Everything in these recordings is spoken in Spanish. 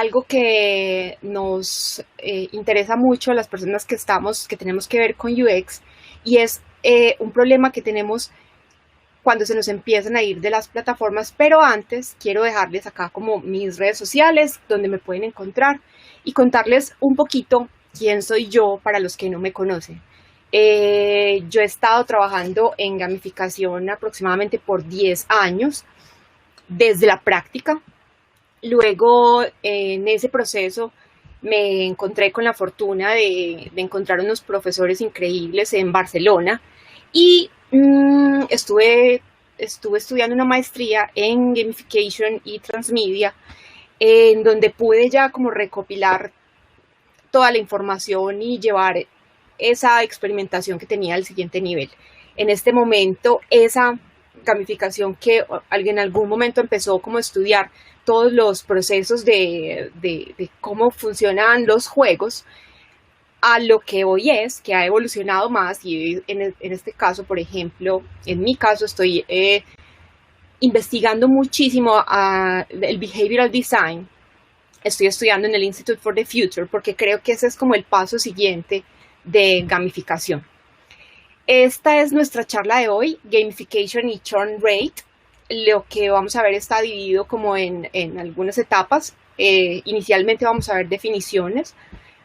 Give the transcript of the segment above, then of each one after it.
algo que nos interesa mucho a las personas que tenemos que ver con UX, y es un problema que tenemos cuando se nos empiezan a ir de las plataformas. Pero antes quiero dejarles acá como mis redes sociales donde me pueden encontrar y contarles un poquito quién soy yo para los que no me conocen. Yo he estado trabajando en gamificación aproximadamente por 10 años desde la práctica. Luego, en ese proceso, me encontré con la fortuna de encontrar unos profesores increíbles en Barcelona y estuve estudiando una maestría en gamification y transmedia, en donde pude ya como recopilar toda la información y llevar esa experimentación que tenía al siguiente nivel. En este momento, esa gamificación que alguien en algún momento empezó como a estudiar todos los procesos de cómo funcionan los juegos, a lo que hoy es, que ha evolucionado más. Y en este caso, por ejemplo, en mi caso estoy investigando muchísimo el behavioral design. Estoy estudiando en el Institute for the Future porque creo que ese es como el paso siguiente de gamificación. Esta es nuestra charla de hoy, Gamification y Churn Rate. Lo que vamos a ver está dividido como en algunas etapas. Inicialmente vamos a ver definiciones,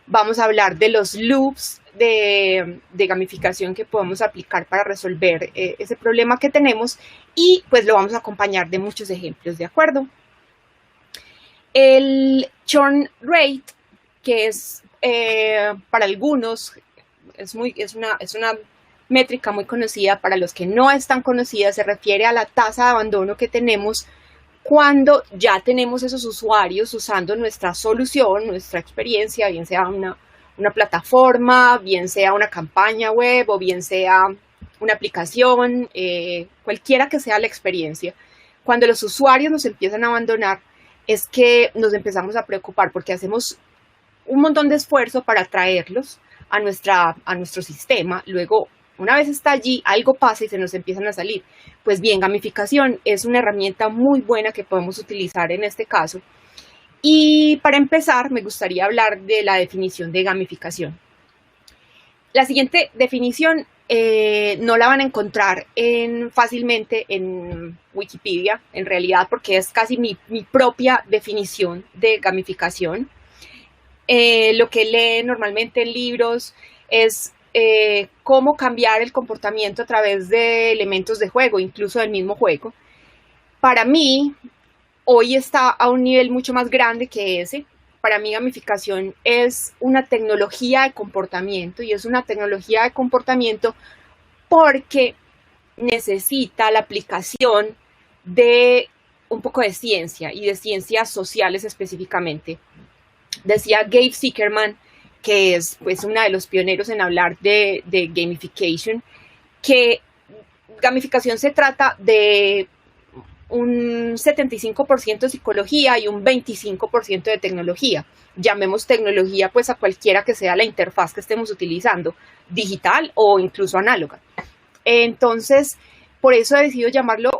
vamos a hablar de los loops de gamificación que podemos aplicar para resolver ese problema que tenemos, y pues lo vamos a acompañar de muchos ejemplos, ¿de acuerdo? El churn rate, que es para algunos, es una métrica muy conocida. Para los que no es tan conocida, se refiere a la tasa de abandono que tenemos cuando ya tenemos esos usuarios usando nuestra solución, nuestra experiencia, bien sea una plataforma, bien sea una campaña web o bien sea una aplicación, cualquiera que sea la experiencia. Cuando los usuarios nos empiezan a abandonar, es que nos empezamos a preocupar porque hacemos un montón de esfuerzo para atraerlos a nuestro sistema. Luego, una vez está allí, algo pasa y se nos empiezan a salir. Pues bien, gamificación es una herramienta muy buena que podemos utilizar en este caso. Y para empezar, me gustaría hablar de la definición de gamificación. La siguiente definición no la van a encontrar fácilmente en Wikipedia, en realidad, porque es casi mi propia definición de gamificación. Lo que lee normalmente en libros es cómo cambiar el comportamiento a través de elementos de juego, incluso del mismo juego. Para mí, hoy está a un nivel mucho más grande que ese. Para mí, gamificación es una tecnología de comportamiento, y es una tecnología de comportamiento porque necesita la aplicación de un poco de ciencia, y de ciencias sociales específicamente. Decía Gabe Zuckerman, que es pues uno de los pioneros en hablar de gamification, que gamificación se trata de un 75% de psicología y un 25% de tecnología. Llamemos tecnología pues a cualquiera que sea la interfaz que estemos utilizando, digital o incluso análoga. Entonces, por eso he decidido llamarlo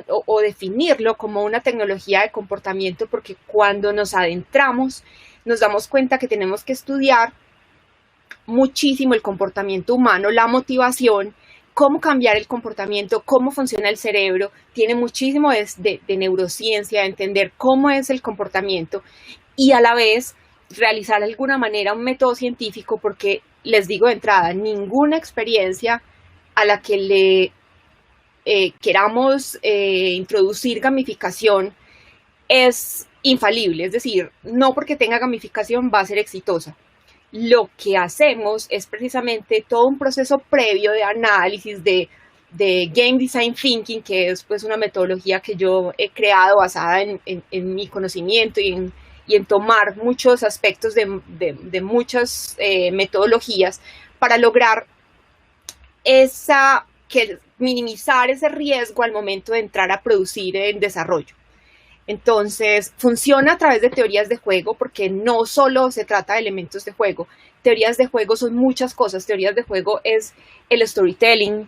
o definirlo como una tecnología de comportamiento, porque cuando nos adentramos nos damos cuenta que tenemos que estudiar muchísimo el comportamiento humano, la motivación, cómo cambiar el comportamiento, cómo funciona el cerebro. Tiene muchísimo de neurociencia, de entender cómo es el comportamiento, y a la vez realizar de alguna manera un método científico, porque les digo de entrada, ninguna experiencia a la que le queramos introducir gamificación es infalible. Es decir, no porque tenga gamificación va a ser exitosa. Lo que hacemos es precisamente todo un proceso previo de análisis de Game Design Thinking, que es pues una metodología que yo he creado basada en mi conocimiento y en tomar muchos aspectos de muchas metodologías para lograr minimizar ese riesgo al momento de entrar a producir en desarrollo. Entonces, funciona a través de teorías de juego, porque no solo se trata de elementos de juego. Teorías de juego son muchas cosas. Teorías de juego es el storytelling.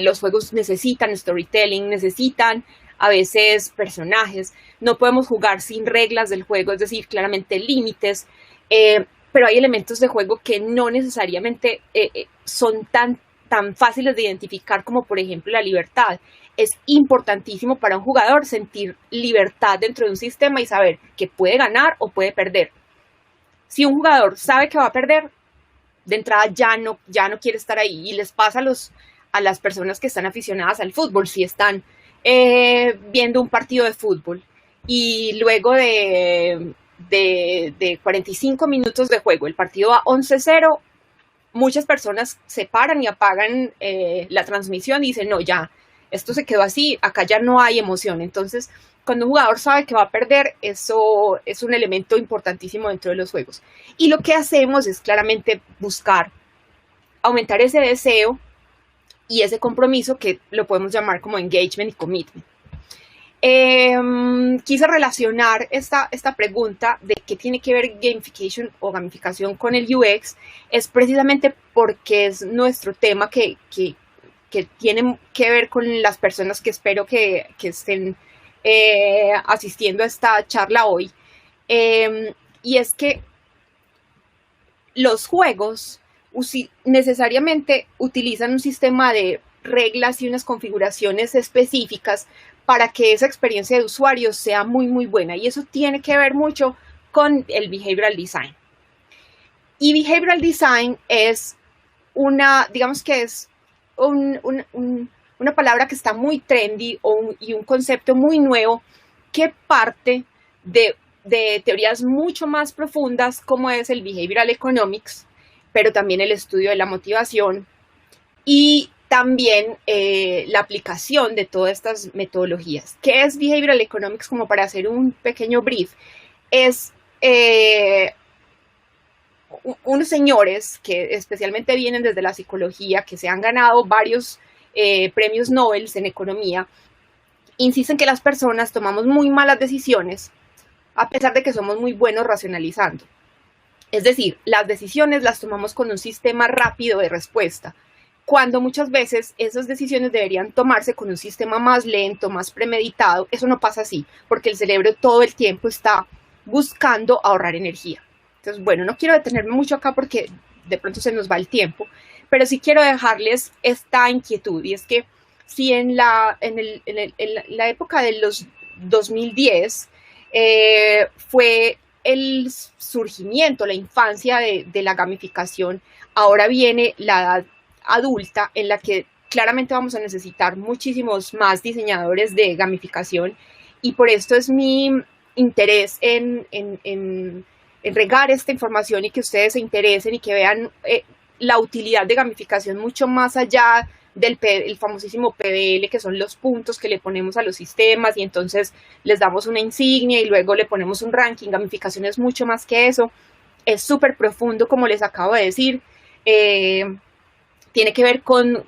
Los juegos necesitan storytelling, necesitan a veces personajes. No podemos jugar sin reglas del juego, es decir, claramente límites, pero hay elementos de juego que no necesariamente son tan fáciles de identificar como, por ejemplo, la libertad. Es importantísimo para un jugador sentir libertad dentro de un sistema y saber que puede ganar o puede perder. Si un jugador sabe que va a perder, de entrada ya no quiere estar ahí, y les pasa a las personas que están aficionadas al fútbol. Si están viendo un partido de fútbol y luego de 45 minutos de juego el partido va 11-0, muchas personas se paran y apagan la transmisión y dicen, no, ya, esto se quedó así, acá ya no hay emoción. Entonces, cuando un jugador sabe que va a perder, eso es un elemento importantísimo dentro de los juegos. Y lo que hacemos es claramente buscar aumentar ese deseo y ese compromiso, que lo podemos llamar como engagement y commitment. Quise relacionar esta pregunta de qué tiene que ver gamification o gamificación con el UX, es precisamente porque es nuestro tema que tiene que ver con las personas que espero que estén asistiendo a esta charla hoy. Y es que los juegos necesariamente utilizan un sistema de reglas y unas configuraciones específicas para que esa experiencia de usuario sea muy, muy buena. Y eso tiene que ver mucho con el behavioral design. Y behavioral design es digamos que es una palabra que está muy trendy y un concepto muy nuevo que parte de teorías mucho más profundas, como es el behavioral economics, pero también el estudio de la motivación y también la aplicación de todas estas metodologías. ¿Qué es behavioral economics? Como para hacer un pequeño brief, es unos señores que especialmente vienen desde la psicología, que se han ganado varios premios Nobel en economía, insisten que las personas tomamos muy malas decisiones a pesar de que somos muy buenos racionalizando. Es decir, las decisiones las tomamos con un sistema rápido de respuesta, cuando muchas veces esas decisiones deberían tomarse con un sistema más lento, más premeditado. Eso no pasa así, porque el cerebro todo el tiempo está buscando ahorrar energía. Entonces, bueno, no quiero detenerme mucho acá porque de pronto se nos va el tiempo, pero sí quiero dejarles esta inquietud, y es que si en la época de los 2010 fue el surgimiento, la infancia de la gamificación, ahora viene la edad adulta en la que claramente vamos a necesitar muchísimos más diseñadores de gamificación, y por esto es mi interés en regar esta información y que ustedes se interesen y que vean la utilidad de gamificación mucho más allá del el famosísimo PBL, que son los puntos que le ponemos a los sistemas y entonces les damos una insignia y luego le ponemos un ranking. Gamificación es mucho más que eso, es súper profundo, como les acabo de decir. Tiene que ver con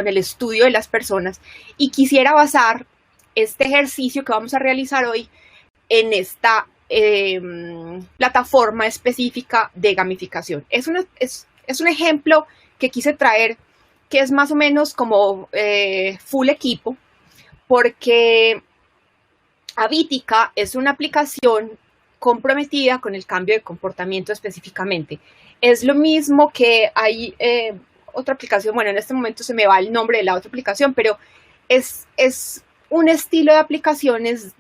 el estudio de las personas, y quisiera basar este ejercicio que vamos a realizar hoy en esta plataforma específica de gamificación. Es un ejemplo que quise traer, que es más o menos como full equipo, porque Habitica es una aplicación comprometida con el cambio de comportamiento específicamente. Es lo mismo que hay otra aplicación, bueno, en este momento se me va el nombre de la otra aplicación, pero es un estilo de aplicaciones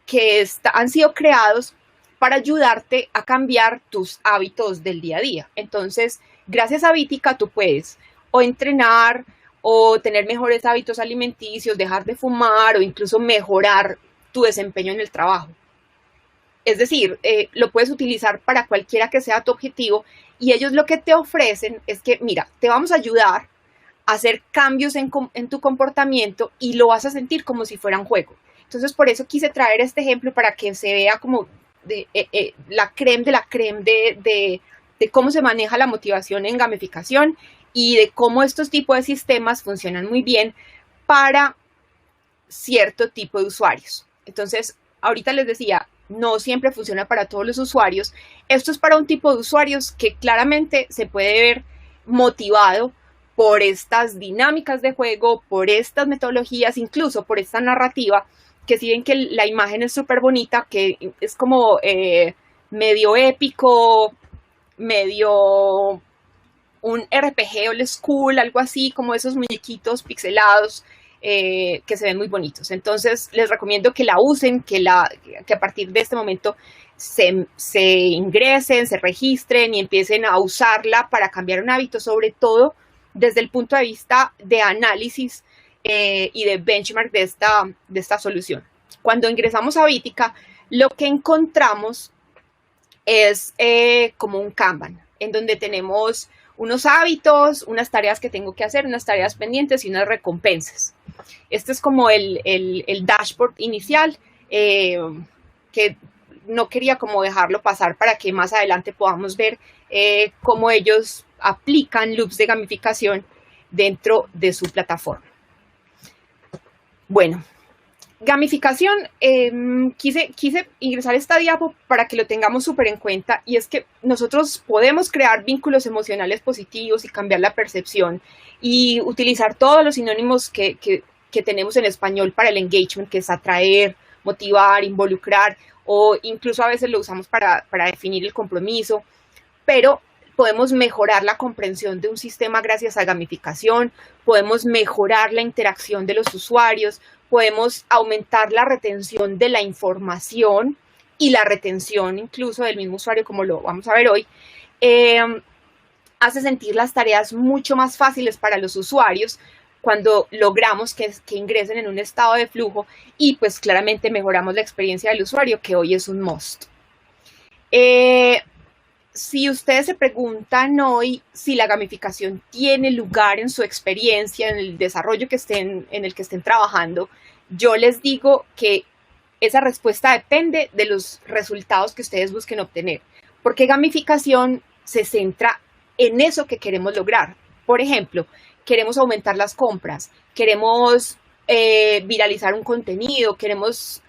que han sido creados para ayudarte a cambiar tus hábitos del día a día. Entonces, gracias a Habitica tú puedes o entrenar o tener mejores hábitos alimenticios, dejar de fumar o incluso mejorar tu desempeño en el trabajo. Es decir, lo puedes utilizar para cualquiera que sea tu objetivo, y ellos lo que te ofrecen es que, mira, te vamos a ayudar a hacer cambios en tu comportamiento y lo vas a sentir como si fuera un juego. Entonces, por eso quise traer este ejemplo para que se vea como la crème de la crème de cómo se maneja la motivación en gamificación y de cómo estos tipos de sistemas funcionan muy bien para cierto tipo de usuarios. Entonces, ahorita les decía, no siempre funciona para todos los usuarios. Esto es para un tipo de usuarios que claramente se puede ver motivado por estas dinámicas de juego, por estas metodologías, incluso por esta narrativa, que si ven que la imagen es súper bonita, que es como medio épico, medio un RPG old school, algo así, como esos muñequitos pixelados que se ven muy bonitos. Entonces les recomiendo que la usen, que a partir de este momento se ingresen, se registren y empiecen a usarla para cambiar un hábito, sobre todo desde el punto de vista de análisis y de benchmark de esta solución. Cuando ingresamos a Vítica, lo que encontramos es como un Kanban, en donde tenemos unos hábitos, unas tareas que tengo que hacer, unas tareas pendientes y unas recompensas. Este es como el dashboard inicial, que no quería como dejarlo pasar para que más adelante podamos ver cómo ellos aplican loops de gamificación dentro de su plataforma. Bueno, gamificación, quise ingresar esta diapo para que lo tengamos súper en cuenta, y es que nosotros podemos crear vínculos emocionales positivos y cambiar la percepción y utilizar todos los sinónimos que tenemos en español para el engagement, que es atraer, motivar, involucrar, o incluso a veces lo usamos para definir el compromiso, pero podemos mejorar la comprensión de un sistema gracias a gamificación, podemos mejorar la interacción de los usuarios, podemos aumentar la retención de la información y la retención incluso del mismo usuario, como lo vamos a ver hoy. Hace sentir las tareas mucho más fáciles para los usuarios cuando logramos que ingresen en un estado de flujo, y pues claramente mejoramos la experiencia del usuario, que hoy es un must. Si ustedes se preguntan hoy si la gamificación tiene lugar en su experiencia, en el desarrollo en el que estén trabajando, yo les digo que esa respuesta depende de los resultados que ustedes busquen obtener, porque gamificación se centra en eso que queremos lograr. Por ejemplo, queremos aumentar las compras, queremos viralizar un contenido, queremos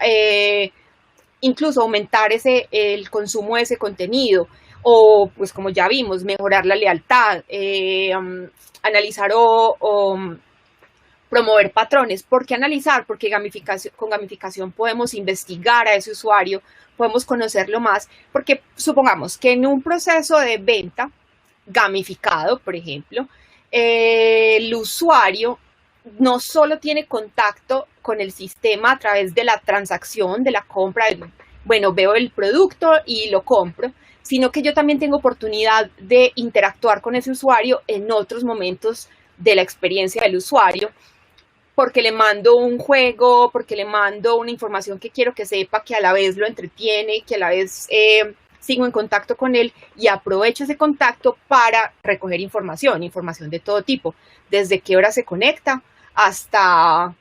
incluso aumentar el consumo de ese contenido, o pues como ya vimos, mejorar la lealtad, analizar o promover patrones. ¿Por qué analizar? Porque con gamificación podemos investigar a ese usuario, podemos conocerlo más, porque supongamos que en un proceso de venta gamificado, por ejemplo, el usuario no solo tiene contacto con el sistema a través de la transacción, de la compra, bueno, veo el producto y lo compro, sino que yo también tengo oportunidad de interactuar con ese usuario en otros momentos de la experiencia del usuario, porque le mando un juego, porque le mando una información que quiero que sepa, que a la vez lo entretiene, que a la vez sigo en contacto con él y aprovecho ese contacto para recoger información de todo tipo, desde qué hora se conecta hasta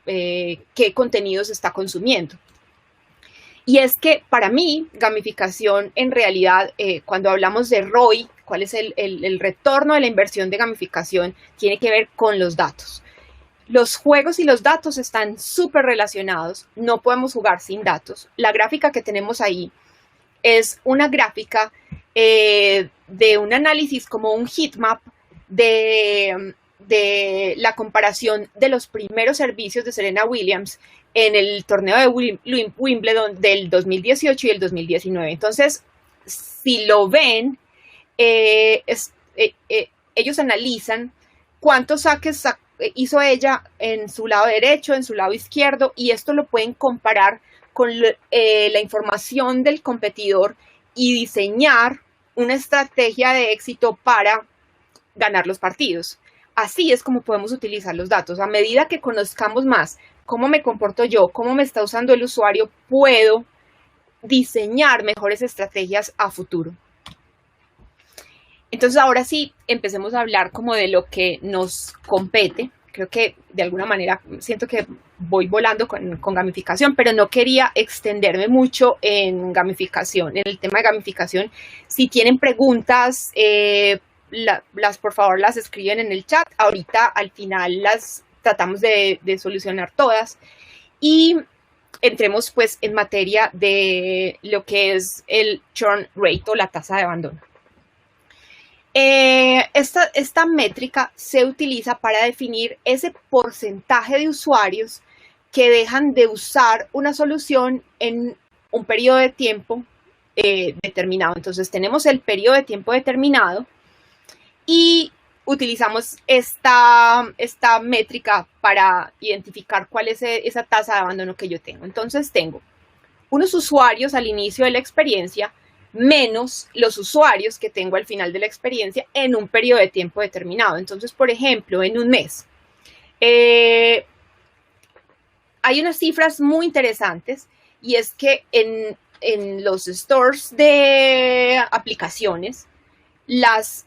qué contenidos está consumiendo. Y es que para mí, gamificación en realidad, cuando hablamos de ROI, cuál es el retorno de la inversión de gamificación, tiene que ver con los datos. Los juegos y los datos están súper relacionados, no podemos jugar sin datos. La gráfica que tenemos ahí es una gráfica de un análisis como un heatmap de la comparación de los primeros servicios de Serena Williams en el torneo de Wimbledon del 2018 y el 2019. Entonces, si lo ven, ellos analizan cuántos saques hizo ella en su lado derecho, en su lado izquierdo, y esto lo pueden comparar con la información del competidor y diseñar una estrategia de éxito para ganar los partidos. Así es como podemos utilizar los datos. A medida que conozcamos más cómo me comporto yo, cómo me está usando el usuario, puedo diseñar mejores estrategias a futuro. Entonces ahora sí, empecemos a hablar como de lo que nos compete. Creo que de alguna manera siento que voy volando con gamificación, pero no quería extenderme mucho en gamificación, en el tema de gamificación. Si tienen preguntas, por favor las escriben en el chat. Ahorita al final las tratamos de solucionar todas y entremos pues en materia de lo que es el churn rate o la tasa de abandono. Esta métrica se utiliza para definir ese porcentaje de usuarios que dejan de usar una solución en un periodo de tiempo determinado. Entonces tenemos el periodo de tiempo determinado y utilizamos esta métrica para identificar cuál es esa tasa de abandono que yo tengo. Entonces tengo unos usuarios al inicio de la experiencia menos los usuarios que tengo al final de la experiencia en un periodo de tiempo determinado. Entonces, por ejemplo, en un mes, hay unas cifras muy interesantes y es que en los stores de aplicaciones, las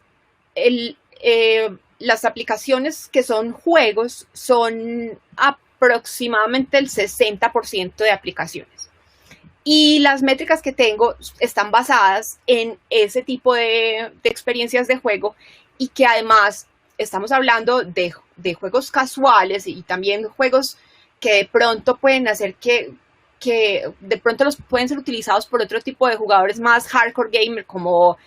aplicaciones que son juegos son aproximadamente el 60% de aplicaciones. Y las métricas que tengo están basadas en ese tipo de experiencias de juego y que además estamos hablando de juegos casuales y también juegos que de pronto pueden hacer que de pronto los pueden ser utilizados por otro tipo de jugadores más hardcore gamer, como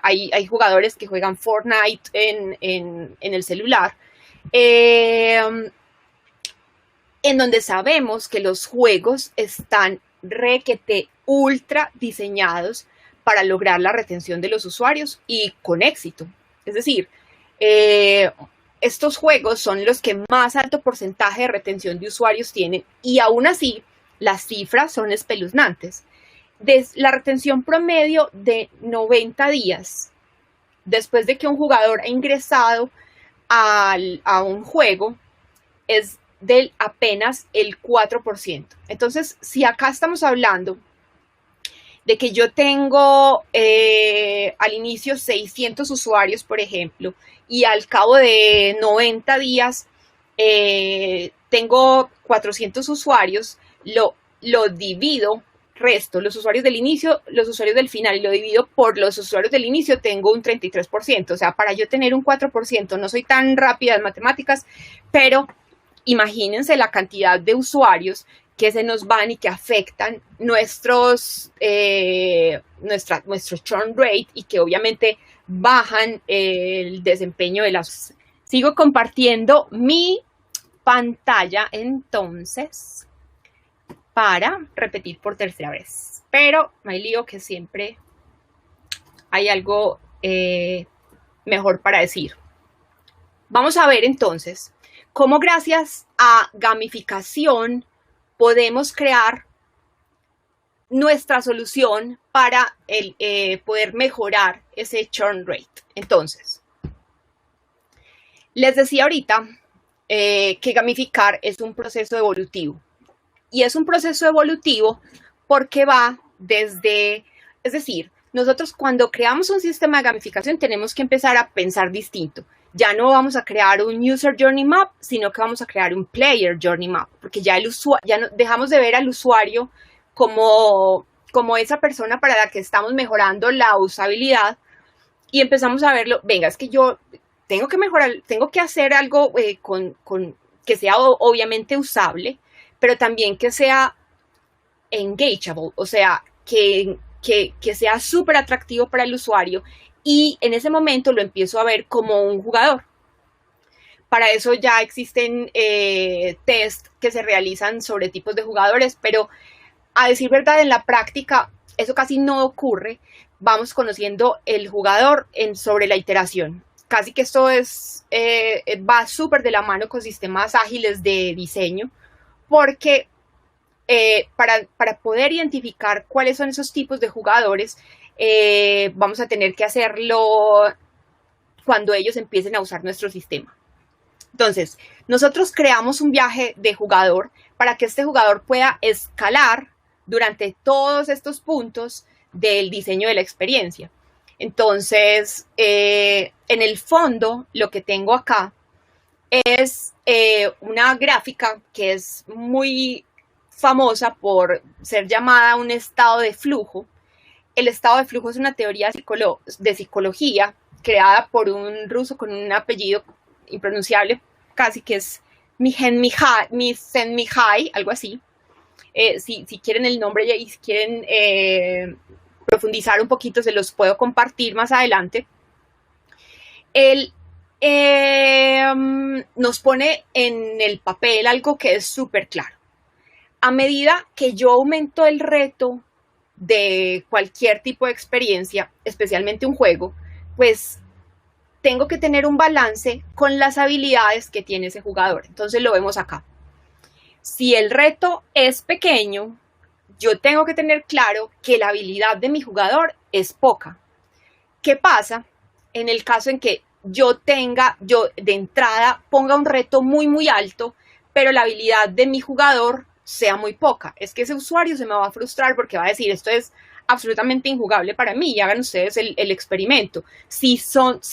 hay jugadores que juegan Fortnite en el celular, en donde sabemos que los juegos están requete ultra diseñados para lograr la retención de los usuarios y con éxito. Es decir, estos juegos son los que más alto porcentaje de retención de usuarios tienen y aún así las cifras son espeluznantes. La retención promedio de 90 días después de que un jugador ha ingresado a un juego es del apenas el 4%. Entonces, si acá estamos hablando de que yo tengo al inicio 600 usuarios, por ejemplo, y al cabo de 90 días tengo 400 usuarios, lo divido, resto los usuarios del inicio, los usuarios del final, y lo divido por los usuarios del inicio, tengo un 33%. O sea, para yo tener un 4%, no soy tan rápida en matemáticas, pero imagínense la cantidad de usuarios que se nos van y que afectan nuestro churn rate y que obviamente bajan el desempeño de las... Sigo compartiendo mi pantalla entonces para repetir por tercera vez, pero no hay lío, que siempre hay algo mejor para decir. Vamos a ver entonces cómo gracias a gamificación podemos crear nuestra solución para poder mejorar ese churn rate. Entonces, les decía ahorita que gamificar es un proceso evolutivo. Y es un proceso evolutivo porque va desde, es decir, nosotros cuando creamos un sistema de gamificación tenemos que empezar a pensar distinto. Ya no vamos a crear un User Journey Map, sino que vamos a crear un Player Journey Map, porque ya dejamos de ver al usuario como esa persona para la que estamos mejorando la usabilidad y empezamos a verlo, venga, es que yo tengo que mejorar, tengo que hacer algo que sea obviamente usable, pero también que sea engageable, o sea, que sea súper atractivo para el usuario, y en ese momento lo empiezo a ver como un jugador. Para eso ya existen test que se realizan sobre tipos de jugadores, pero a decir verdad, en la práctica eso casi no ocurre. Vamos conociendo el jugador sobre la iteración. Casi que esto va súper de la mano con sistemas ágiles de diseño, porque para poder identificar cuáles son esos tipos de jugadores, vamos a tener que hacerlo cuando ellos empiecen a usar nuestro sistema. Entonces, nosotros creamos un viaje de jugador para que este jugador pueda escalar durante todos estos puntos del diseño de la experiencia. Entonces, en el fondo, lo que tengo acá es una gráfica que es muy famosa por ser llamada un estado de flujo. El estado de flujo es una teoría de psicología creada por un ruso con un apellido impronunciable, casi que es Csikszentmihalyi, algo así. Si quieren el nombre y si quieren profundizar un poquito, se los puedo compartir más adelante. Él nos pone en el papel algo que es súper claro. A medida que yo aumento el reto de cualquier tipo de experiencia, especialmente un juego, pues tengo que tener un balance con las habilidades que tiene ese jugador. Entonces lo vemos acá. Si el reto es pequeño, yo tengo que tener claro que la habilidad de mi jugador es poca. ¿Qué pasa en el caso en que yo de entrada ponga un reto muy, muy alto, pero la habilidad de mi jugador sea muy poca? Es que ese usuario se me va a frustrar porque va a decir, esto es absolutamente injugable para mí, y hagan ustedes el experimento. Si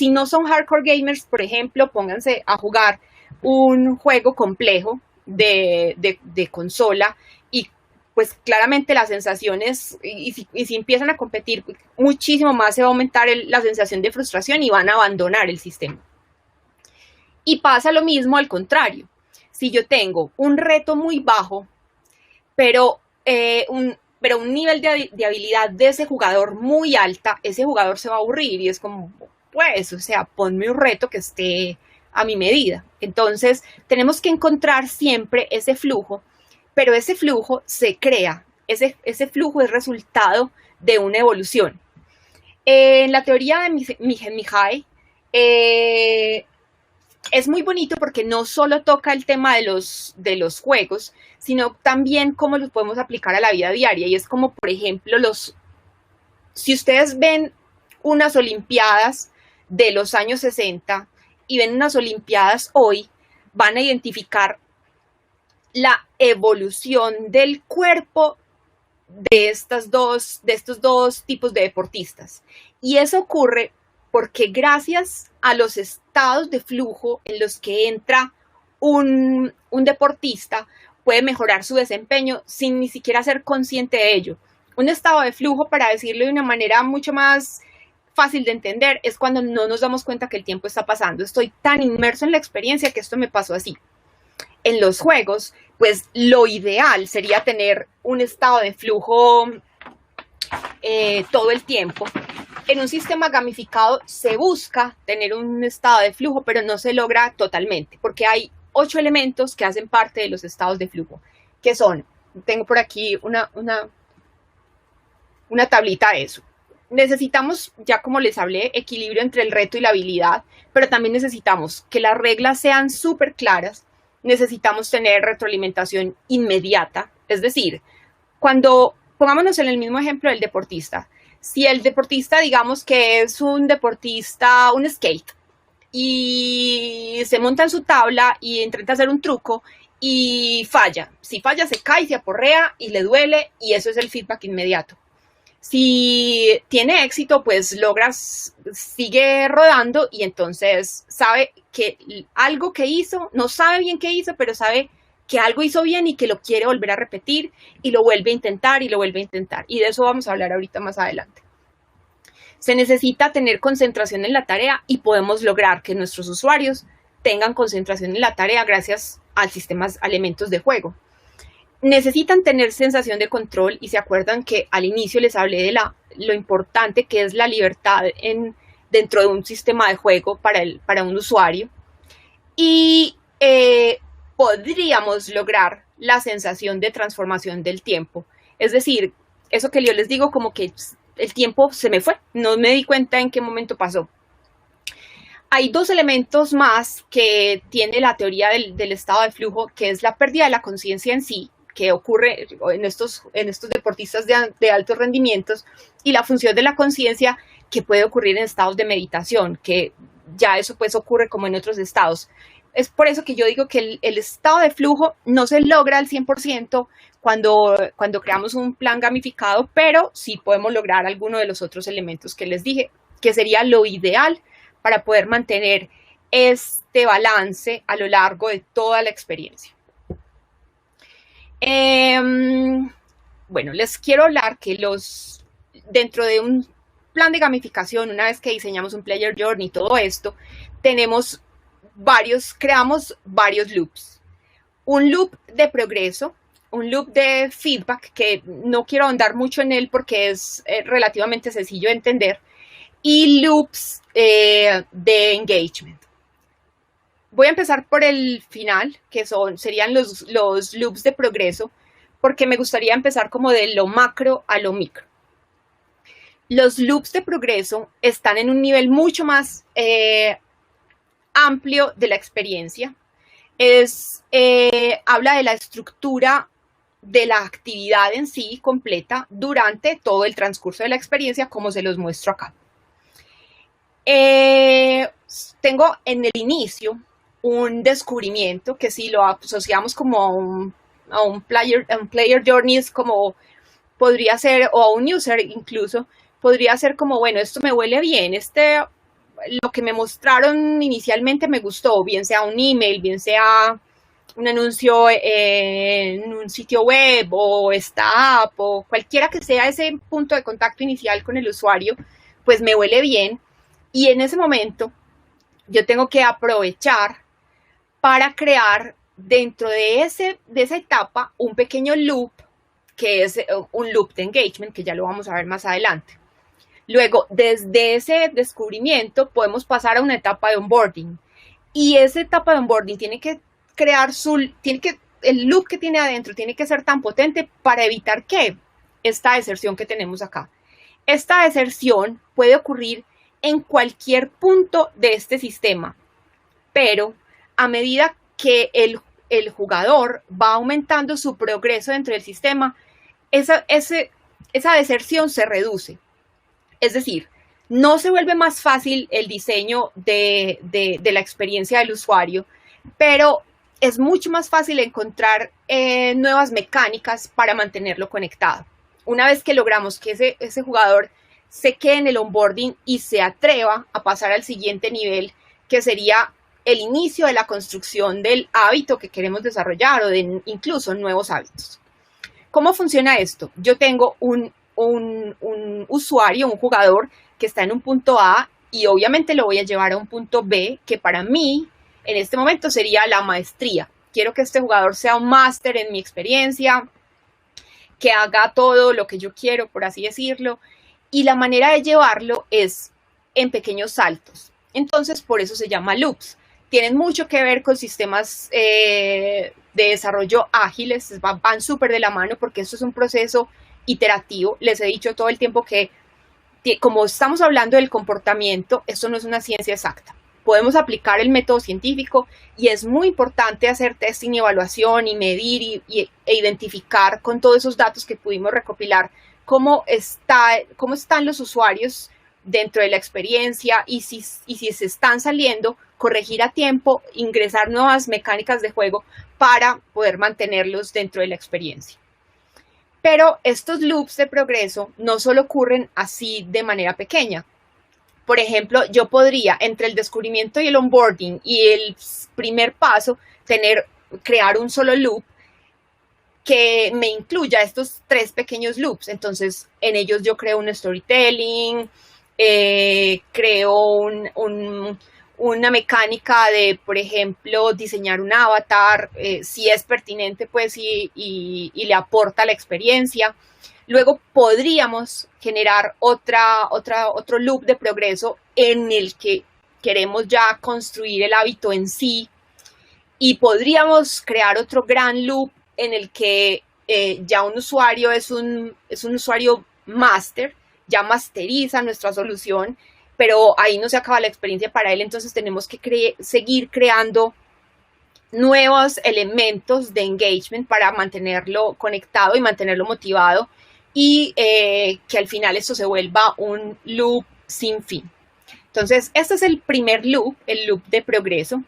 no son hardcore gamers, por ejemplo, pónganse a jugar un juego complejo de consola, y pues claramente las sensaciones, y si empiezan a competir muchísimo más, se va a aumentar la sensación de frustración y van a abandonar el sistema. Y pasa lo mismo al contrario. Si yo tengo un reto muy bajo, pero un nivel de habilidad de ese jugador muy alta, ese jugador se va a aburrir y es como, pues, o sea, ponme un reto que esté a mi medida. Entonces, tenemos que encontrar siempre ese flujo, pero ese flujo se crea, ese flujo es resultado de una evolución. En la teoría de Mihai, es muy bonito porque no solo toca el tema de los juegos, sino también cómo los podemos aplicar a la vida diaria. Y es como, por ejemplo, si ustedes ven unas Olimpiadas de los años 60 y ven unas Olimpiadas hoy, van a identificar la evolución del cuerpo de estos dos tipos de deportistas. Y eso ocurre porque gracias a los estados de flujo en los que entra un deportista, puede mejorar su desempeño sin ni siquiera ser consciente de ello. Un estado de flujo, para decirlo de una manera mucho más fácil de entender, es cuando no nos damos cuenta que el tiempo está pasando. Estoy tan inmerso en la experiencia que esto me pasó así. En los juegos, pues lo ideal sería tener un estado de flujo todo el tiempo. En un sistema gamificado se busca tener un estado de flujo, pero no se logra totalmente, porque hay 8 elementos que hacen parte de los estados de flujo, que son, tengo por aquí una tablita de eso. Necesitamos, ya como les hablé, equilibrio entre el reto y la habilidad, pero también necesitamos que las reglas sean súper claras, necesitamos tener retroalimentación inmediata, es decir, pongámonos en el mismo ejemplo del deportista. Si el deportista, digamos que es un deportista, un skate, y se monta en su tabla y intenta hacer un truco y falla. Si falla, se cae, se aporrea y le duele, y eso es el feedback inmediato. Si tiene éxito, pues sigue rodando y entonces sabe que algo que hizo, no sabe bien qué hizo, pero sabe que algo hizo bien y que lo quiere volver a repetir y lo vuelve a intentar y lo vuelve a intentar. Y de eso vamos a hablar ahorita más adelante. Se necesita tener concentración en la tarea y podemos lograr que nuestros usuarios tengan concentración en la tarea gracias al sistema, a elementos de juego. Necesitan tener sensación de control y se acuerdan que al inicio les hablé de lo importante que es la libertad dentro de un sistema de juego para un usuario. Y podríamos lograr la sensación de transformación del tiempo. Es decir, eso que yo les digo, como que el tiempo se me fue, no me di cuenta en qué momento pasó. Hay 2 elementos más que tiene la teoría del estado de flujo, que es la pérdida de la conciencia en sí, que ocurre en estos deportistas de altos rendimientos, y la función de la conciencia, que puede ocurrir en estados de meditación, que ya eso pues ocurre como en otros estados. Es por eso que yo digo que el estado de flujo no se logra al 100% cuando creamos un plan gamificado, pero sí podemos lograr alguno de los otros elementos que les dije, que sería lo ideal para poder mantener este balance a lo largo de toda la experiencia. Bueno, les quiero hablar que dentro de un plan de gamificación, una vez que diseñamos un player journey y todo esto, creamos varios loops. Un loop de progreso, un loop de feedback, que no quiero ahondar mucho en él porque es relativamente sencillo de entender, y loops de engagement. Voy a empezar por el final, que serían los loops de progreso, porque me gustaría empezar como de lo macro a lo micro. Los loops de progreso están en un nivel mucho más amplio de la experiencia. Habla de la estructura de la actividad en sí completa durante todo el transcurso de la experiencia, como se los muestro acá. Tengo en el inicio un descubrimiento que si lo asociamos como a un player journey, es como podría ser, o a un user incluso, podría ser como, bueno, esto me huele bien, lo que me mostraron inicialmente me gustó, bien sea un email, bien sea un anuncio en un sitio web o esta app o cualquiera que sea ese punto de contacto inicial con el usuario, pues me huele bien. Y en ese momento yo tengo que aprovechar para crear dentro de esa etapa un pequeño loop, que es un loop de engagement, que ya lo vamos a ver más adelante. Luego, desde ese descubrimiento podemos pasar a una etapa de onboarding. Y esa etapa de onboarding tiene que el loop que tiene adentro tiene que ser tan potente para evitar que esta deserción que tenemos acá. Esta deserción puede ocurrir en cualquier punto de este sistema, pero a medida que el jugador va aumentando su progreso dentro del sistema, esa deserción se reduce. Es decir, no se vuelve más fácil el diseño de la experiencia del usuario, pero es mucho más fácil encontrar nuevas mecánicas para mantenerlo conectado. Una vez que logramos que ese jugador se quede en el onboarding y se atreva a pasar al siguiente nivel, que sería el inicio de la construcción del hábito que queremos desarrollar o de incluso nuevos hábitos. ¿Cómo funciona esto? Yo tengo un usuario, un jugador que está en un punto A y obviamente lo voy a llevar a un punto B, que para mí en este momento sería la maestría. Quiero que este jugador sea un máster en mi experiencia, que haga todo lo que yo quiero, por así decirlo, y la manera de llevarlo es en pequeños saltos. Entonces, por eso se llama loops. Tienen mucho que ver con sistemas de desarrollo ágiles, van súper de la mano porque esto es un proceso iterativo. Les he dicho todo el tiempo que, como estamos hablando del comportamiento, esto no es una ciencia exacta. Podemos aplicar el método científico y es muy importante hacer testing y evaluación y medir e identificar con todos esos datos que pudimos recopilar cómo están los usuarios dentro de la experiencia y si se están saliendo, corregir a tiempo, ingresar nuevas mecánicas de juego para poder mantenerlos dentro de la experiencia. Pero estos loops de progreso no solo ocurren así de manera pequeña. Por ejemplo, yo podría, entre el descubrimiento y el onboarding y el primer paso, crear un solo loop que me incluya estos 3 pequeños loops. Entonces, en ellos yo creo un storytelling, creo una mecánica de, por ejemplo, diseñar un avatar, si es pertinente, pues, y le aporta la experiencia. Luego podríamos generar otro loop de progreso en el que queremos ya construir el hábito en sí, y podríamos crear otro gran loop en el que ya un usuario es un usuario máster, ya masteriza nuestra solución, pero ahí no se acaba la experiencia para él, entonces tenemos que seguir creando nuevos elementos de engagement para mantenerlo conectado y mantenerlo motivado, y que al final esto se vuelva un loop sin fin. Entonces, este es el primer loop, el loop de progreso.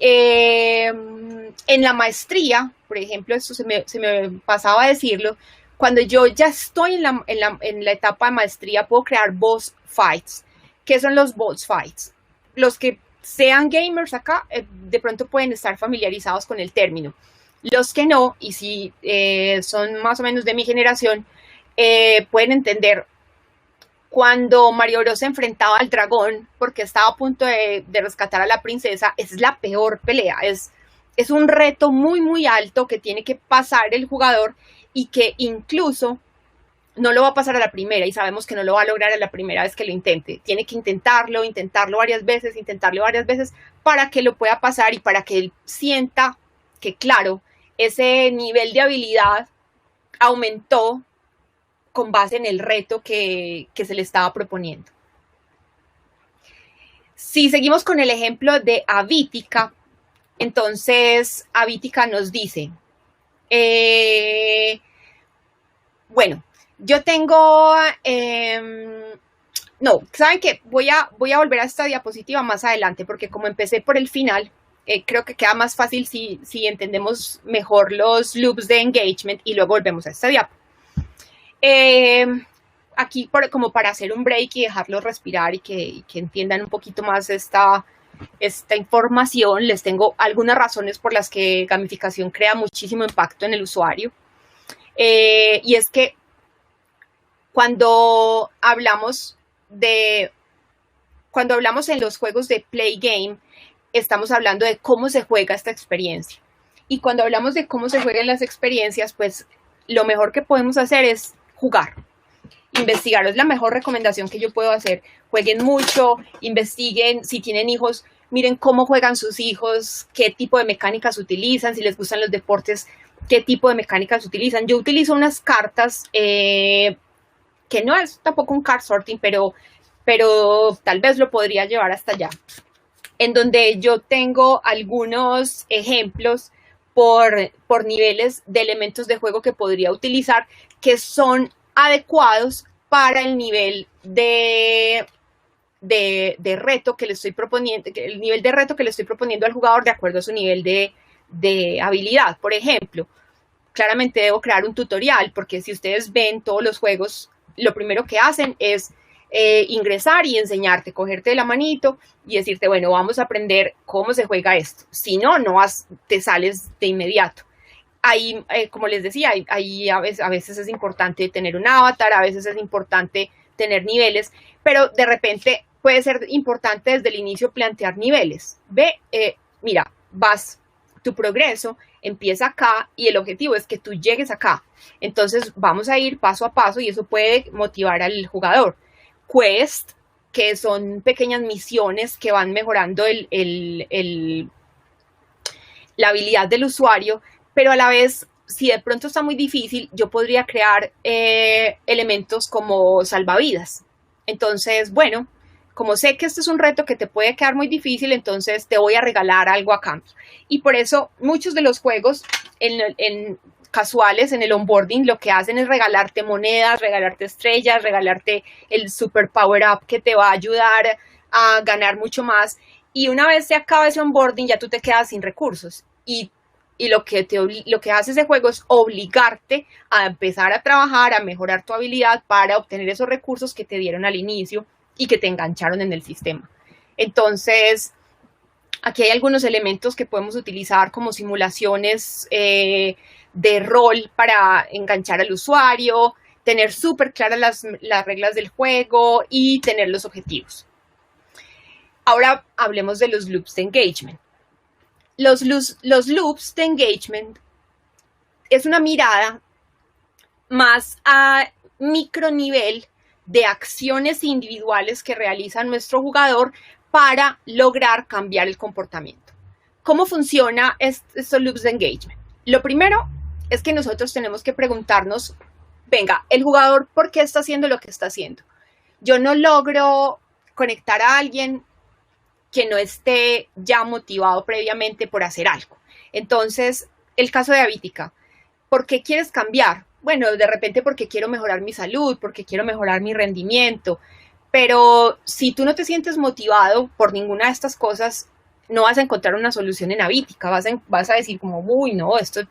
En la maestría, por ejemplo, esto se me pasaba a decirlo, cuando yo ya estoy en la etapa de maestría, puedo crear boss fights. ¿Qué son los boss fights? Los que sean gamers acá, de pronto pueden estar familiarizados con el término. Los que no, y si son más o menos de mi generación, pueden entender cuando Mario Bros se enfrentaba al dragón porque estaba a punto de rescatar a la princesa. Es la peor pelea, es un reto muy muy alto que tiene que pasar el jugador, y que incluso no lo va a pasar a la primera y sabemos que no lo va a lograr a la primera vez que lo intente. Tiene que intentarlo varias veces para que lo pueda pasar y para que él sienta que, claro, ese nivel de habilidad aumentó con base en el reto que se le estaba proponiendo. Si seguimos con el ejemplo de Avítica, entonces Avítica nos dice, bueno, yo tengo, no, ¿saben qué? Voy a volver a esta diapositiva más adelante, porque como empecé por el final, creo que queda más fácil si entendemos mejor los loops de engagement y luego volvemos a esta diapo. Aquí como para hacer un break y dejarlos respirar y que entiendan un poquito más esta información, les tengo algunas razones por las que gamificación crea muchísimo impacto en el usuario. Y es que cuando hablamos en los juegos de play game, estamos hablando de cómo se juega esta experiencia. Y cuando hablamos de cómo se juegan las experiencias, pues lo mejor que podemos hacer es jugar. Investigar es la mejor recomendación que yo puedo hacer. Jueguen mucho, investiguen, si tienen hijos, miren cómo juegan sus hijos, qué tipo de mecánicas utilizan, si les gustan los deportes, qué tipo de mecánicas utilizan. Yo utilizo unas cartas que no es tampoco un card sorting, pero tal vez lo podría llevar hasta allá, en donde yo tengo algunos ejemplos por niveles de elementos de juego que podría utilizar que son adecuados para el nivel de reto que le estoy proponiendo, el nivel de reto que le estoy proponiendo al jugador de acuerdo a su nivel de habilidad. Por ejemplo, claramente debo crear un tutorial, porque si ustedes ven todos los juegos, lo primero que hacen es ingresar y enseñarte, cogerte de la manito y decirte, bueno, vamos a aprender cómo se juega esto. Si no, te sales de inmediato. Ahí, como les decía, a veces es importante tener un avatar, a veces es importante tener niveles, pero de repente puede ser importante desde el inicio plantear niveles. Mira, tu progreso empieza acá y el objetivo es que tú llegues acá. Entonces vamos a ir paso a paso y eso puede motivar al jugador. Quest, que son pequeñas misiones que van mejorando la habilidad del usuario, pero a la vez, si de pronto está muy difícil, yo podría crear elementos como salvavidas. Entonces, bueno, como sé que este es un reto que te puede quedar muy difícil, entonces te voy a regalar algo a cambio. Y por eso muchos de los juegos casuales en el onboarding lo que hacen es regalarte monedas, regalarte estrellas, regalarte el super power up que te va a ayudar a ganar mucho más. Y una vez se acaba ese onboarding, ya tú te quedas sin recursos. Y lo que hace ese juego es obligarte a empezar a trabajar, a mejorar tu habilidad para obtener esos recursos que te dieron al inicio y que te engancharon en el sistema. Entonces, aquí hay algunos elementos que podemos utilizar como simulaciones de rol para enganchar al usuario, tener súper claras las reglas del juego y tener los objetivos. Ahora hablemos de los loops de engagement. Los loops de engagement es una mirada más a micronivel de acciones individuales que realiza nuestro jugador para lograr cambiar el comportamiento. ¿Cómo funciona estos loops de engagement? Lo primero es que nosotros tenemos que preguntarnos, venga, el jugador, ¿por qué está haciendo lo que está haciendo? Yo no logro conectar a alguien que no esté ya motivado previamente por hacer algo. Entonces, el caso de Avítica, ¿por qué quieres cambiar? Bueno, de repente porque quiero mejorar mi salud, porque quiero mejorar mi rendimiento, pero si tú no te sientes motivado por ninguna de estas cosas, no vas a encontrar una solución en Avítica, vas a decir como, uy, no, esto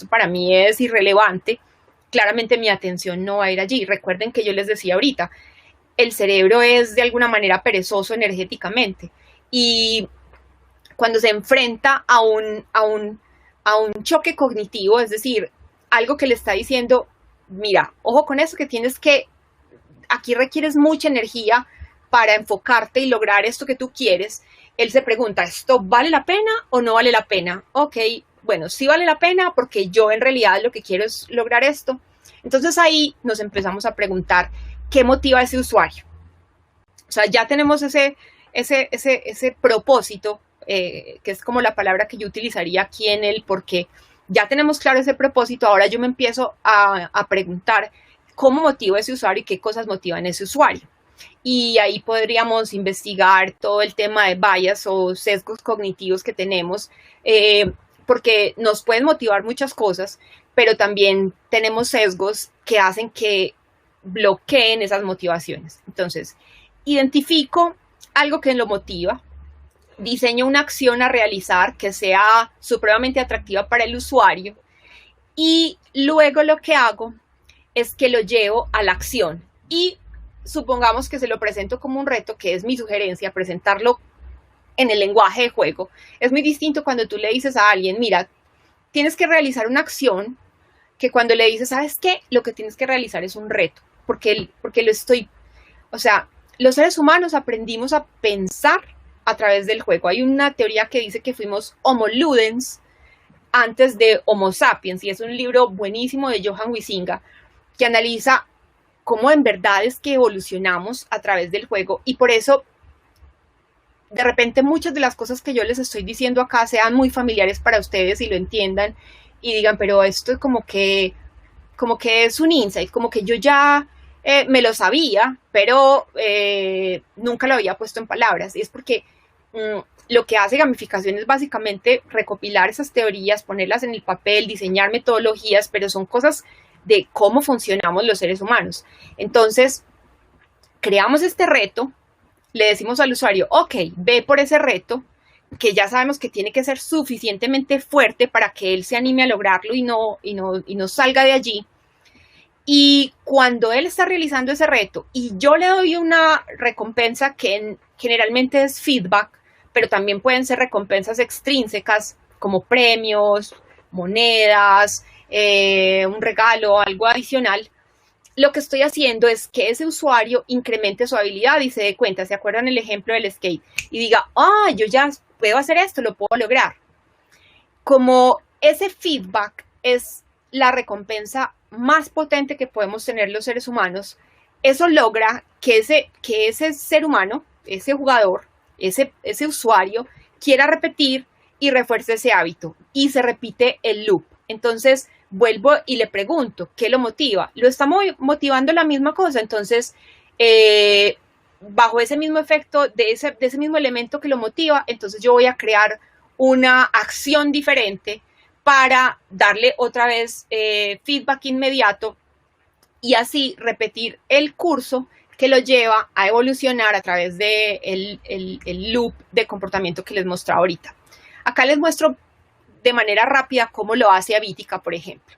para mí es irrelevante, claramente mi atención no va a ir allí. Recuerden que yo les decía ahorita, el cerebro es de alguna manera perezoso energéticamente y cuando se enfrenta a un choque cognitivo, es decir, algo que le está diciendo, mira, ojo con eso que aquí requieres mucha energía para enfocarte y lograr esto que tú quieres, él se pregunta, ¿esto vale la pena o no vale la pena? Ok, bueno, sí vale la pena porque yo en realidad lo que quiero es lograr esto. Entonces ahí nos empezamos a preguntar qué motiva a ese usuario. O sea, ya tenemos ese propósito, que es como la palabra que yo utilizaría aquí en el porque ya tenemos claro ese propósito. Ahora yo me empiezo a preguntar cómo motiva a ese usuario y qué cosas motivan a ese usuario. Y ahí podríamos investigar todo el tema de bias o sesgos cognitivos que tenemos, porque nos pueden motivar muchas cosas, pero también tenemos sesgos que hacen que bloqueen esas motivaciones. Entonces, identifico algo que lo motiva, diseño una acción a realizar que sea supremamente atractiva para el usuario y luego lo que hago es que lo llevo a la acción y supongamos que se lo presento como un reto, que es mi sugerencia, presentarlo en el lenguaje de juego. Es muy distinto cuando tú le dices a alguien, mira, tienes que realizar una acción, que cuando le dices, ¿sabes qué? Lo que tienes que realizar es un reto, porque lo estoy, o sea, los seres humanos aprendimos a pensar a través del juego. Hay una teoría que dice que fuimos Homo ludens antes de Homo sapiens, y es un libro buenísimo de Johan Huizinga, que analiza cómo en verdad es que evolucionamos a través del juego, y por eso de repente muchas de las cosas que yo les estoy diciendo acá sean muy familiares para ustedes y lo entiendan y digan, pero esto es como que es un insight, como que yo ya me lo sabía, pero nunca lo había puesto en palabras. Y es porque lo que hace gamificación es básicamente recopilar esas teorías, ponerlas en el papel, diseñar metodologías, pero son cosas de cómo funcionamos los seres humanos. Entonces, creamos este reto, le decimos al usuario, ok, ve por ese reto, que ya sabemos que tiene que ser suficientemente fuerte para que él se anime a lograrlo y no salga de allí. Y cuando él está realizando ese reto y yo le doy una recompensa que generalmente es feedback, pero también pueden ser recompensas extrínsecas como premios, monedas, un regalo, algo adicional, lo que estoy haciendo es que ese usuario incremente su habilidad y se dé cuenta, ¿se acuerdan el ejemplo del skate? Y diga, yo ya puedo hacer esto, lo puedo lograr. Como ese feedback es la recompensa más potente que podemos tener los seres humanos, eso logra que ese ser humano, ese jugador, ese usuario, quiera repetir y refuerce ese hábito. Y se repite el loop. Entonces, vuelvo y le pregunto, ¿qué lo motiva? ¿Lo está motivando la misma cosa? Entonces, bajo ese mismo efecto, de ese mismo elemento que lo motiva, entonces yo voy a crear una acción diferente para darle otra vez feedback inmediato y así repetir el curso que lo lleva a evolucionar a través de el loop de comportamiento que les mostraba ahorita. Acá les muestro de manera rápida cómo lo hace Avítica, por ejemplo.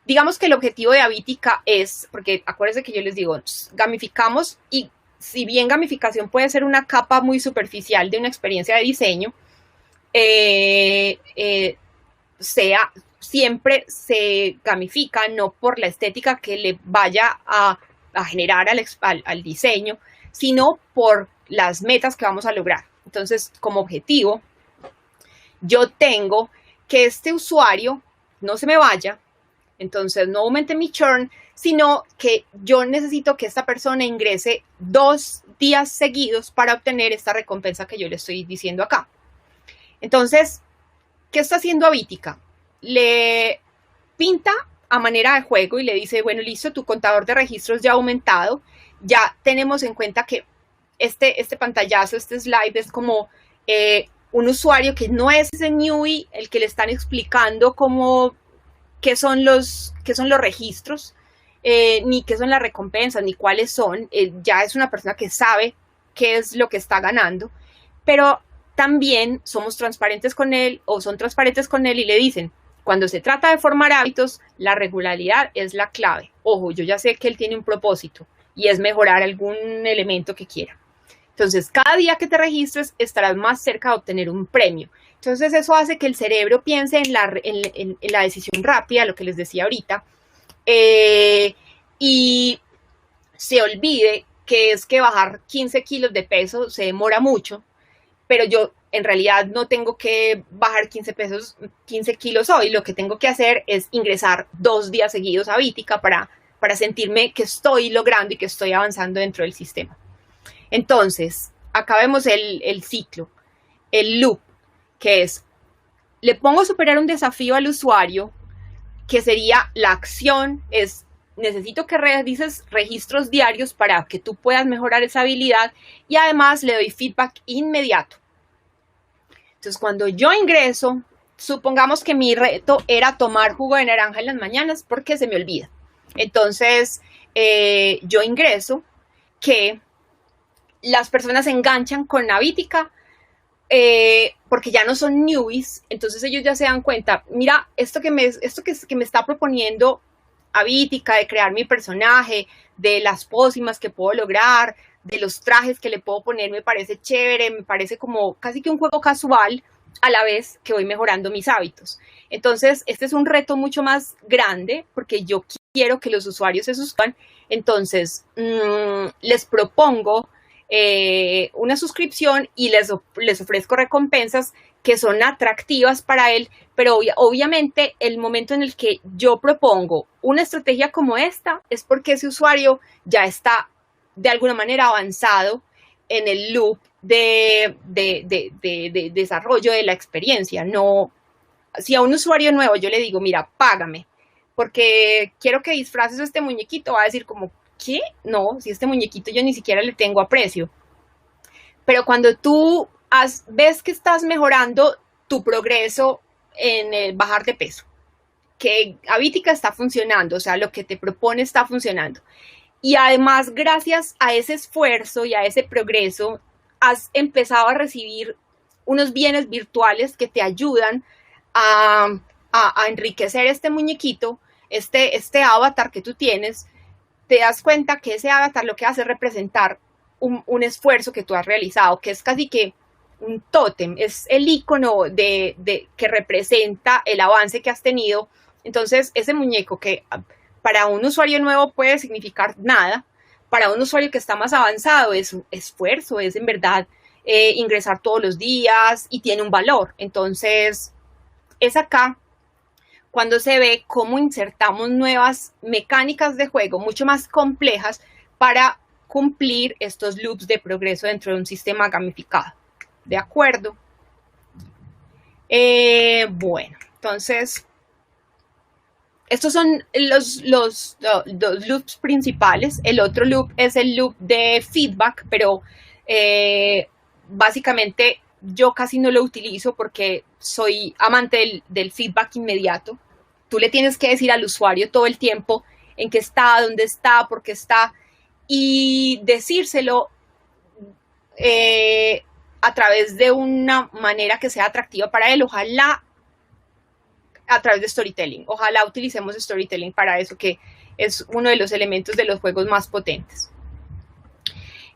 Digamos que el objetivo de Avítica es, porque acuérdense que yo les digo, gamificamos, y si bien gamificación puede ser una capa muy superficial de una experiencia de diseño, siempre se gamifica no por la estética que le vaya a generar al diseño, sino por las metas que vamos a lograr. Entonces, como objetivo, yo tengo que este usuario no se me vaya, entonces no aumente mi churn, sino que yo necesito que esta persona ingrese 2 días seguidos para obtener esta recompensa que yo le estoy diciendo acá. Entonces, ¿qué está haciendo Avítica? Le pinta a manera de juego y le dice, bueno, listo, tu contador de registros ya ha aumentado, ya tenemos en cuenta que este pantallazo, este slide es como un usuario que no es ese newbie el que le están explicando qué son los registros, ni qué son las recompensas, ni cuáles son. Ya es una persona que sabe qué es lo que está ganando, pero también somos transparentes con él, o son transparentes con él y le dicen, cuando se trata de formar hábitos, la regularidad es la clave. Ojo, yo ya sé que él tiene un propósito y es mejorar algún elemento que quiera. Entonces, cada día que te registres estarás más cerca de obtener un premio. Entonces, eso hace que el cerebro piense en la decisión rápida, lo que les decía ahorita, y se olvide que es que bajar 15 kilos de peso se demora mucho, pero yo en realidad no tengo que bajar 15 kilos hoy, lo que tengo que hacer es ingresar 2 días seguidos a Vítica para sentirme que estoy logrando y que estoy avanzando dentro del sistema. Entonces, acá vemos el ciclo, el loop, que es, le pongo a superar un desafío al usuario, que sería la acción, es necesito que realices registros diarios para que tú puedas mejorar esa habilidad y además le doy feedback inmediato. Entonces, cuando yo ingreso, supongamos que mi reto era tomar jugo de naranja en las mañanas porque se me olvida. Entonces, yo ingreso que las personas se enganchan con Navítica porque ya no son newbies, entonces ellos ya se dan cuenta, mira, esto que me está proponiendo Avítica, de crear mi personaje, de las pócimas que puedo lograr, de los trajes que le puedo poner, me parece chévere, me parece como casi que un juego casual, a la vez que voy mejorando mis hábitos. Entonces, este es un reto mucho más grande, porque yo quiero que los usuarios se suscriban. Entonces, les propongo una suscripción y les ofrezco recompensas que son atractivas para él, pero obviamente el momento en el que yo propongo una estrategia como esta es porque ese usuario ya está de alguna manera avanzado en el loop de desarrollo de la experiencia. No, si a un usuario nuevo yo le digo, mira, págame, porque quiero que disfraces a este muñequito, va a decir como, ¿qué? No, si este muñequito yo ni siquiera le tengo aprecio. Pero cuando tú ves que estás mejorando tu progreso en el bajar de peso, que Avítica está funcionando, o sea, lo que te propone está funcionando. Y además, gracias a ese esfuerzo y a ese progreso, has empezado a recibir unos bienes virtuales que te ayudan a enriquecer este muñequito, este avatar que tú tienes. Te das cuenta que ese avatar lo que hace es representar un esfuerzo que tú has realizado, que es casi que un tótem, es el icono que representa el avance que has tenido. Entonces, ese muñeco que para un usuario nuevo puede significar nada, para un usuario que está más avanzado es un esfuerzo, es en verdad ingresar todos los días y tiene un valor. Entonces, es acá cuando se ve cómo insertamos nuevas mecánicas de juego mucho más complejas para cumplir estos loops de progreso dentro de un sistema gamificado. ¿De acuerdo? Bueno, entonces, estos son los loops principales. El otro loop es el loop de feedback, pero básicamente yo casi no lo utilizo porque soy amante del feedback inmediato. Tú le tienes que decir al usuario todo el tiempo en qué está, dónde está, por qué está, y decírselo a través de una manera que sea atractiva para él. Ojalá a través de storytelling. Ojalá utilicemos storytelling para eso, que es uno de los elementos de los juegos más potentes.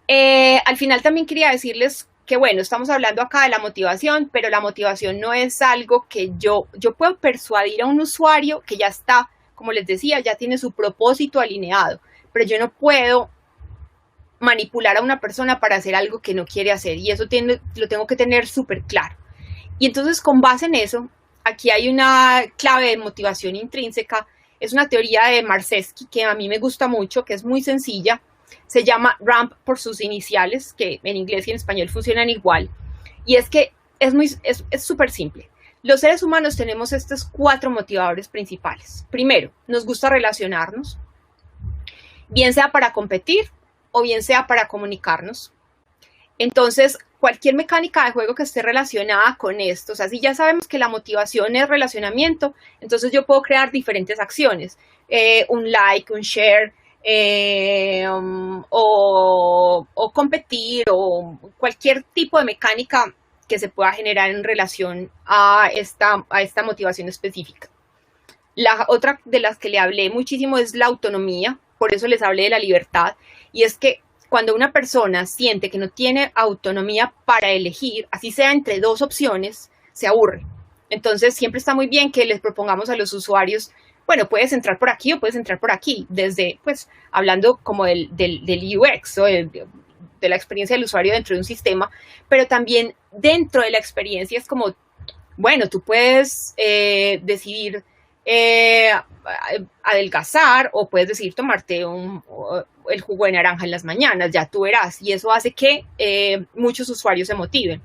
Al final también quería decirles que, bueno, estamos hablando acá de la motivación, pero la motivación no es algo que yo puedo persuadir a un usuario que ya está, como les decía, ya tiene su propósito alineado, pero yo no puedo manipular a una persona para hacer algo que no quiere hacer, y eso lo tengo que tener súper claro. Y entonces, con base en eso, aquí hay una clave de motivación intrínseca. Es una teoría de Marczewski que a mí me gusta mucho, que es muy sencilla. Se llama RAMP por sus iniciales, que en inglés y en español funcionan igual. Y es que es súper simple. Los seres humanos tenemos estos 4 motivadores principales. Primero, nos gusta relacionarnos, bien sea para competir o bien sea para comunicarnos. Entonces, cualquier mecánica de juego que esté relacionada con esto, o sea, si ya sabemos que la motivación es relacionamiento, entonces yo puedo crear diferentes acciones, un like, un share, o competir, o cualquier tipo de mecánica que se pueda generar en relación a esta motivación específica. La otra de las que le hablé muchísimo es la autonomía, por eso les hablé de la libertad, y es que cuando una persona siente que no tiene autonomía para elegir, así sea entre 2 opciones, se aburre. Entonces, siempre está muy bien que les propongamos a los usuarios, bueno, puedes entrar por aquí o puedes entrar por aquí, desde, pues, hablando como del UX, o de la experiencia del usuario dentro de un sistema, pero también dentro de la experiencia es como, bueno, tú puedes decidir adelgazar o puedes decidir tomarte el jugo de naranja en las mañanas, ya tú verás, y eso hace que muchos usuarios se motiven.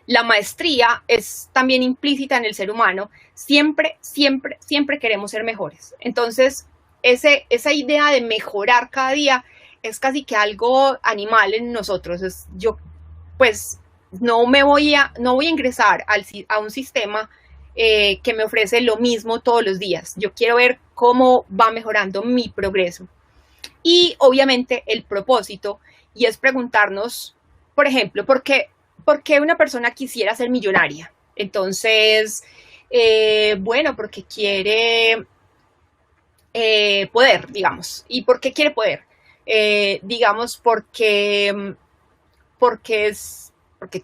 La maestría es también implícita en el ser humano. Siempre, siempre, siempre queremos ser mejores. Entonces, esa idea de mejorar cada día es casi que algo animal en nosotros. Yo, pues, no voy a ingresar a un sistema que me ofrece lo mismo todos los días. Yo quiero ver cómo va mejorando mi progreso. Y, obviamente, el propósito, y es preguntarnos, por ejemplo, ¿por qué una persona quisiera ser millonaria? Entonces, bueno, porque quiere poder, digamos. ¿Y por qué quiere poder? Digamos, porque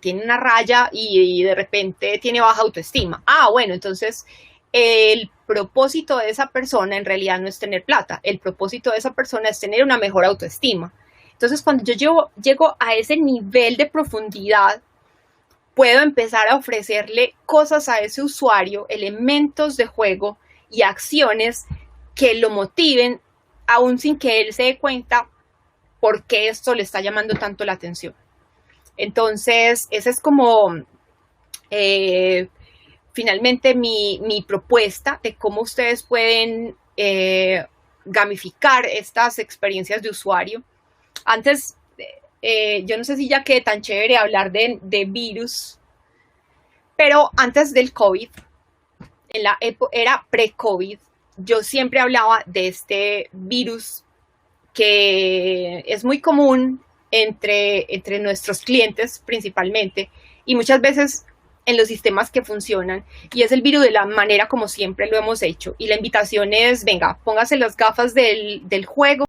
tiene una raya y de repente tiene baja autoestima. Ah, bueno, entonces el propósito de esa persona en realidad no es tener plata. El propósito de esa persona es tener una mejor autoestima. Entonces, cuando yo llego a ese nivel de profundidad, puedo empezar a ofrecerle cosas a ese usuario, elementos de juego y acciones que lo motiven, aún sin que él se dé cuenta por qué esto le está llamando tanto la atención. Entonces, esa es como finalmente mi propuesta de cómo ustedes pueden gamificar estas experiencias de usuario. Antes, yo no sé si ya quedé tan chévere hablar de virus, pero antes del COVID, en la era pre-COVID, yo siempre hablaba de este virus que es muy común entre nuestros clientes principalmente y muchas veces en los sistemas que funcionan, y es el virus de la manera como siempre lo hemos hecho. Y la invitación es, venga, póngase las gafas del juego.